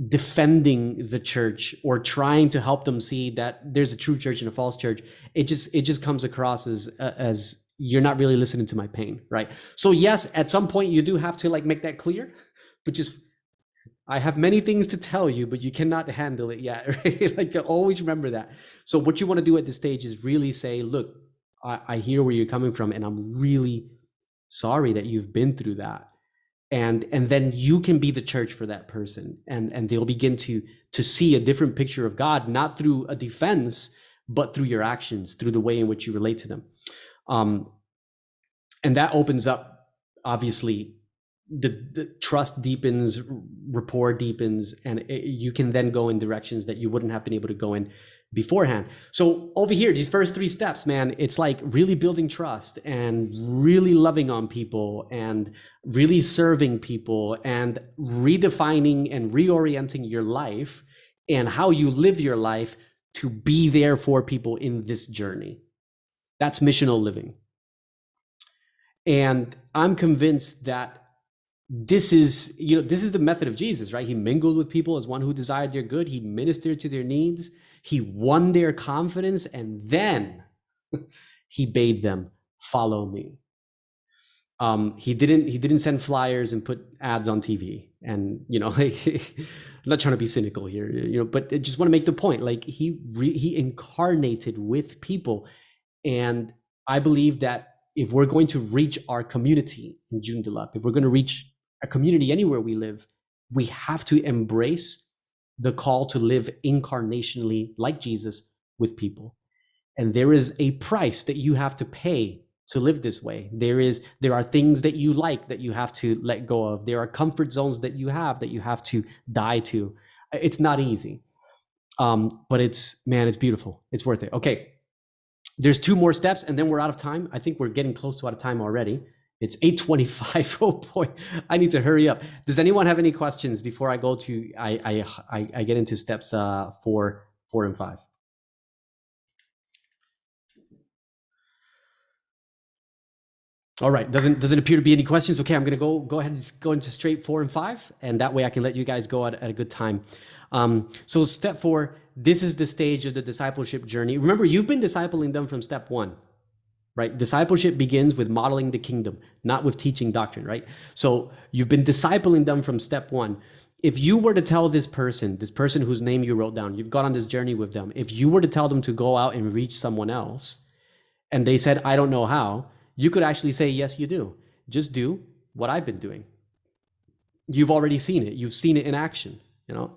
defending the church or trying to help them see that there's a true church and a false church, it just comes across as you're not really listening to my pain, right? So yes, at some point you do have to make that clear, but just, I have many things to tell you, but you cannot handle it yet, right? Always remember that. So what you want to do at this stage is really say, look, I hear where you're coming from, and I'm really sorry that you've been through that. And then you can be the church for that person, and they'll begin to see a different picture of God, not through a defense, but through your actions, through the way in which you relate to them. And that opens up, obviously, the trust deepens, rapport deepens, and you can then go in directions that you wouldn't have been able to go in beforehand. So over here, these first 3 steps, man, it's like really building trust and really loving on people and really serving people and redefining and reorienting your life and how you live your life to be there for people in this journey. That's missional living. And I'm convinced that this is the method of Jesus, right? He mingled with people as one who desired their good. He ministered to their needs. He won their confidence, and then he bade them follow me. He didn't send flyers and put ads on TV, and I'm not trying to be cynical here, but I just want to make the point. Like, he incarnated with people, and I believe that if we're going to reach our community in Joondalup, if we're going to reach a community anywhere we live, we have to embrace the call to live incarnationally like Jesus with people. And there is a price that you have to pay to live this way. There are things that you like that you have to let go of. There are comfort zones that you have to die to. It's not easy. But it's beautiful. It's worth it. Okay. There's 2 more steps and then we're out of time. I think we're getting close to out of time already. It's 8:25. Oh boy, I need to hurry up. Does anyone have any questions before I go to I get into steps 4 and 5? All right. Doesn't appear to be any questions. Okay, I'm gonna go ahead and go into straight 4 and 5, and that way I can let you guys go at a good time. So step 4. This is the stage of the discipleship journey. Remember, you've been discipling them from step 1. Right? Discipleship begins with modeling the kingdom, not with teaching doctrine, right? So you've been discipling them from step 1. If you were to tell this person whose name you wrote down, you've gone on this journey with them, if you were to tell them to go out and reach someone else, and they said, I don't know how, you could actually say, yes, you do. Just do what I've been doing. You've already seen it. You've seen it in action.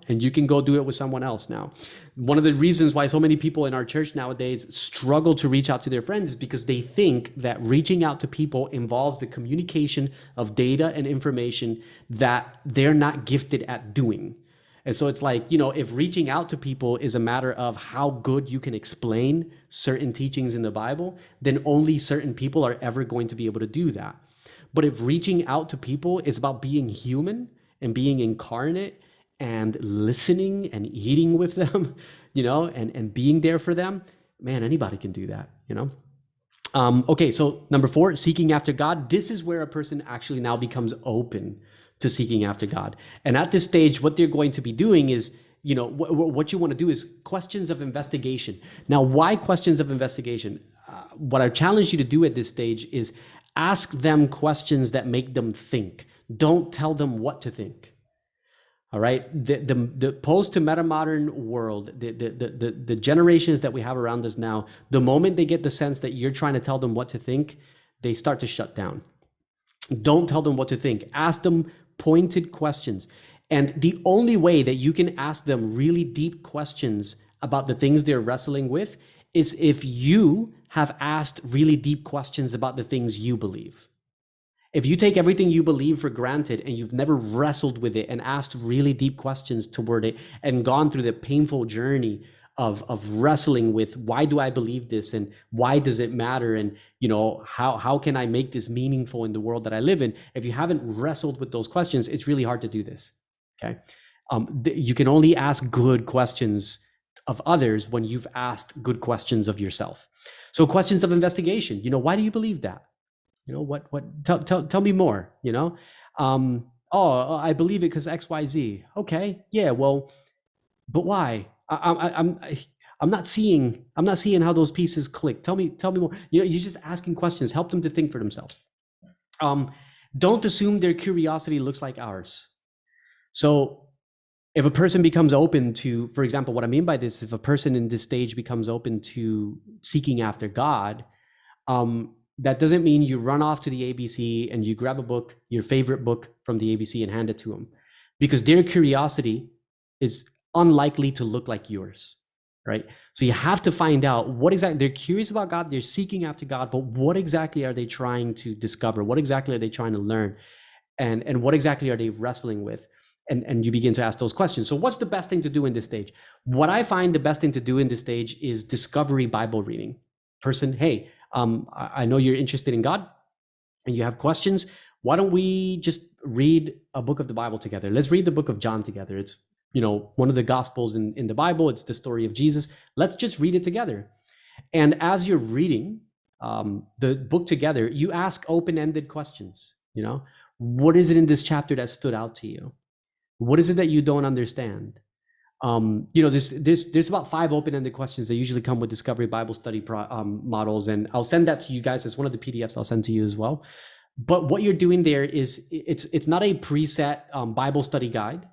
And you can go do it with someone else now. One of the reasons why so many people in our church nowadays struggle to reach out to their friends is because they think that reaching out to people involves the communication of data and information that they're not gifted at doing. And so it's like, if reaching out to people is a matter of how good you can explain certain teachings in the Bible, then only certain people are ever going to be able to do that. But if reaching out to people is about being human and being incarnate and listening and eating with them, and being there for them, man, anybody can do that. you know? Okay, so number 4, seeking after God. This is where a person actually now becomes open to seeking after God. And at this stage, what they're going to be doing is, you know, what you want to do is questions of investigation. Now, why questions of investigation? What I challenge you to do at this stage is ask them questions that make them think. Don't tell them what to think. All right. The post to meta modern world, the generations that we have around us now, the moment they get the sense that you're trying to tell them what to think, they start to shut down. Don't tell them what to think. Ask them pointed questions. And the only way that you can ask them really deep questions about the things they're wrestling with is if you have asked really deep questions about the things you believe. If you take everything you believe for granted and you've never wrestled with it and asked really deep questions toward it and gone through the painful journey of wrestling with why do I believe this and why does it matter and, you know, how can I make this meaningful in the world that I live in? If you haven't wrestled with those questions, it's really hard to do this. Okay, you can only ask good questions of others when you've asked good questions of yourself. So questions of investigation. You know, why do you believe that? You know, tell me more, you know? Oh, I believe it because XYZ. Okay, yeah, well, but why? I'm not seeing how those pieces click. Tell me more. You know, you're just asking questions, help them to think for themselves. Don't assume their curiosity looks like ours. So if a person becomes open to, for example, what I mean by this, if a person in this stage becomes open to seeking after God, that doesn't mean you run off to the ABC and you grab a book, your favorite book from the ABC, and hand it to them, because their curiosity is unlikely to look like yours, right? So you have to find out what exactly they're curious about God, they're seeking after God, but what exactly are they trying to discover? What exactly are they trying to learn? And what exactly are they wrestling with? And you begin to ask those questions. So what's the best thing to do in this stage? What I find the best thing to do in this stage is discovery Bible reading. Person, hey, I know you're interested in God and you have questions. Why don't we just read a book of the Bible together? Let's read the book of John together. It's, you know, one of the gospels in the Bible. It's the story of Jesus. Let's just read it together. And as you're reading the book together, you ask open-ended questions. You know, what is it in this chapter that stood out to you? What is it that you don't understand? You know, there's about 5 open-ended questions that usually come with Discovery Bible Study models, and I'll send that to you guys. It's one of the PDFs I'll send to you as well. But what you're doing there is it's not a preset Bible study guide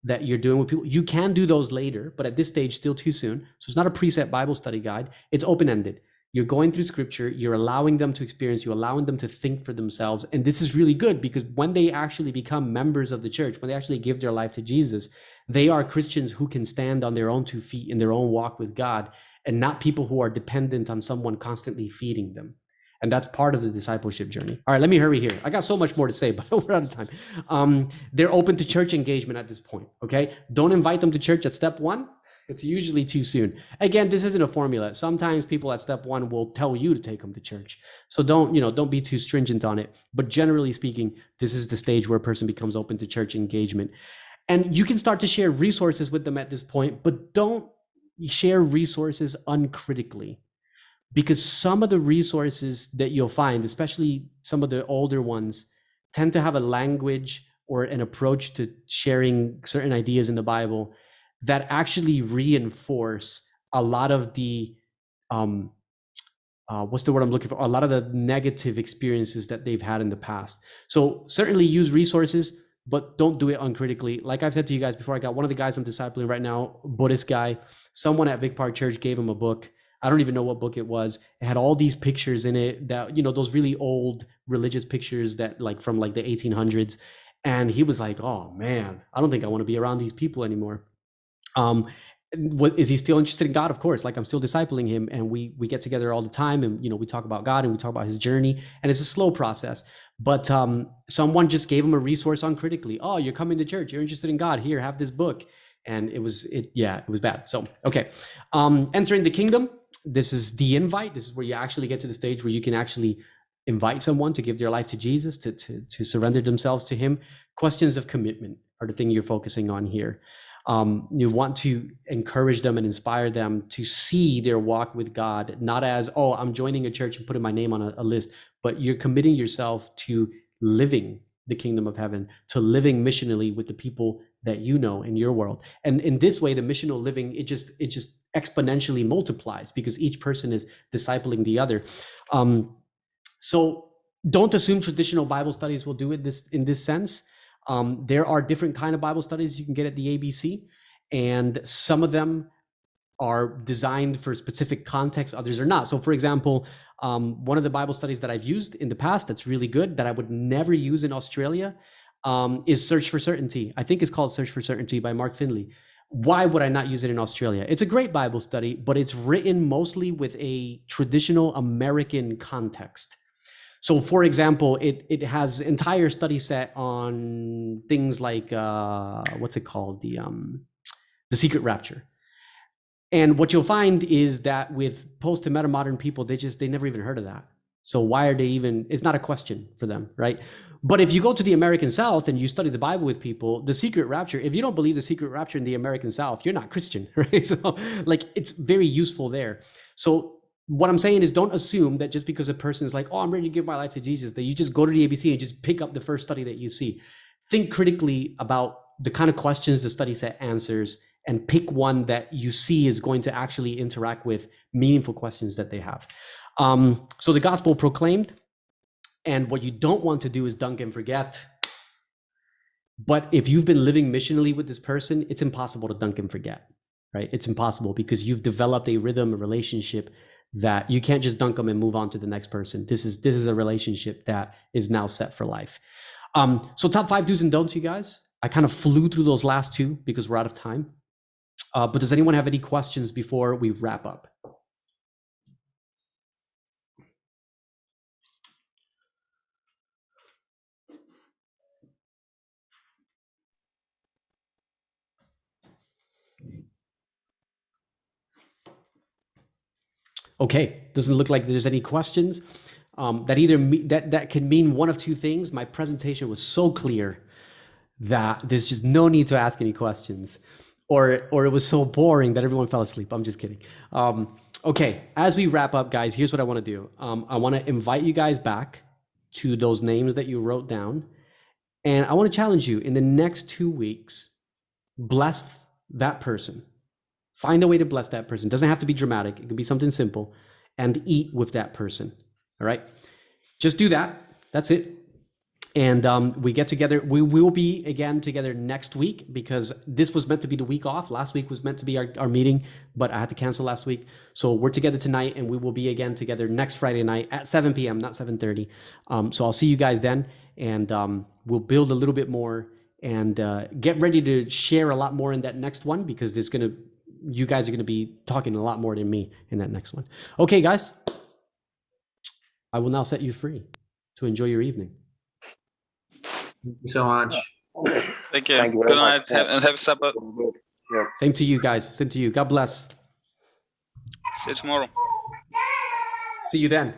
that you're doing with people. You can do those later, but at this stage, still too soon. So it's not a preset Bible study guide. It's open-ended. You're going through scripture, you're allowing them to experience, you're allowing them to think for themselves. And this is really good because when they actually become members of the church, when they actually give their life to Jesus, they are Christians who can stand on their own 2 feet in their own walk with God, and not people who are dependent on someone constantly feeding them. And that's part of the discipleship journey. All right, let me hurry here. I got so much more to say, but we're out of time. They're open to church engagement at this point, okay? Don't invite them to church at step 1. It's usually too soon. Again, this isn't a formula. Sometimes people at step 1 will tell you to take them to church. So don't be too stringent on it. But generally speaking, this is the stage where a person becomes open to church engagement. And you can start to share resources with them at this point, but don't share resources uncritically. Because some of the resources that you'll find, especially some of the older ones, tend to have a language or an approach to sharing certain ideas in the Bible that actually reinforce a lot of the, what's the word I'm looking for? A lot of the negative experiences that they've had in the past. So certainly use resources, but don't do it uncritically. Like I've said to you guys before, I got one of the guys I'm discipling right now, Buddhist guy, someone at Vic Park Church gave him a book. I don't even know what book it was. It had all these pictures in it that, you know, those really old religious pictures that like from like the 1800s. And he was like, oh man, I don't think I want to be around these people anymore. What is he still interested in God? Of course, like I'm still discipling him, and we get together all the time, and you know, we talk about God and we talk about his journey, and it's a slow process. But someone just gave him a resource uncritically. Oh, you're coming to church, you're interested in God, here, have this book. And it was bad. So okay, entering the kingdom. This is the invite. This is where you actually get to the stage where you can actually invite someone to give their life to Jesus, to surrender themselves to him. Questions of commitment are the thing you're focusing on here. You want to encourage them and inspire them to see their walk with God, not as, oh, I'm joining a church and putting my name on a list, but you're committing yourself to living the kingdom of heaven, to living missionally with the people that you know in your world. And in this way, the missional living, it just exponentially multiplies because each person is discipling the other. So don't assume traditional Bible studies will do it in this sense. There are different kind of Bible studies you can get at the ABC, and some of them are designed for specific context, others are not. So for example, one of the Bible studies that I've used in the past that's really good, that I would never use in Australia, is Search for Certainty. I think it's called Search for Certainty by Mark Finley. Why would I not use it in Australia? It's a great Bible study, but it's written mostly with a traditional American context. So for example, it has entire study set on things like, what's it called? The Secret Rapture. And what you'll find is that with post and meta modern people, they never even heard of that. So why are they even, it's not a question for them, right? But if you go to the American South and you study the Bible with people, the secret rapture, if you don't believe the secret rapture in the American South, you're not Christian, right? So like, it's very useful there. So what I'm saying is, don't assume that just because a person is like, oh, I'm ready to give my life to Jesus, that you just go to the ABC and just pick up the first study that you see. Think critically about the kind of questions the study set answers and pick one that you see is going to actually interact with meaningful questions that they have. So the gospel proclaimed, and what you don't want to do is dunk and forget. But if you've been living missionally with this person, it's impossible to dunk and forget, right? It's impossible because you've developed a rhythm, a relationship that you can't just dunk them and move on to the next person. This is a relationship that is now set for life. So top 5 do's and don'ts, you guys. I kind of flew through those last 2 because we're out of time. But does anyone have any questions before we wrap up? Okay, doesn't look like there's any questions. That can mean one of 2 things. My presentation was so clear that there's just no need to ask any questions, or it was so boring that everyone fell asleep. I'm just kidding. Okay, as we wrap up, guys, here's what I want to do. I want to invite you guys back to those names that you wrote down, and I want to challenge you in the next 2 weeks, bless that person. Find a way to bless that person. It doesn't have to be dramatic. It can be something simple, and eat with that person. All right, just do that. That's it. And we get together. We will be again together next week because this was meant to be the week off. Last week was meant to be our meeting, but I had to cancel last week. So we're together tonight, and we will be again together next Friday night at 7 p.m., not 7:30. So I'll see you guys then, and we'll build a little bit more and get ready to share a lot more in that next one because you guys are going to be talking a lot more than me in that next one. Okay, guys, I will now set you free to enjoy your evening. Thank you so much. Thank you. Thank you Good very night much. and have supper. Yeah. Same to you guys. Same to you. God bless. See you tomorrow. See you then.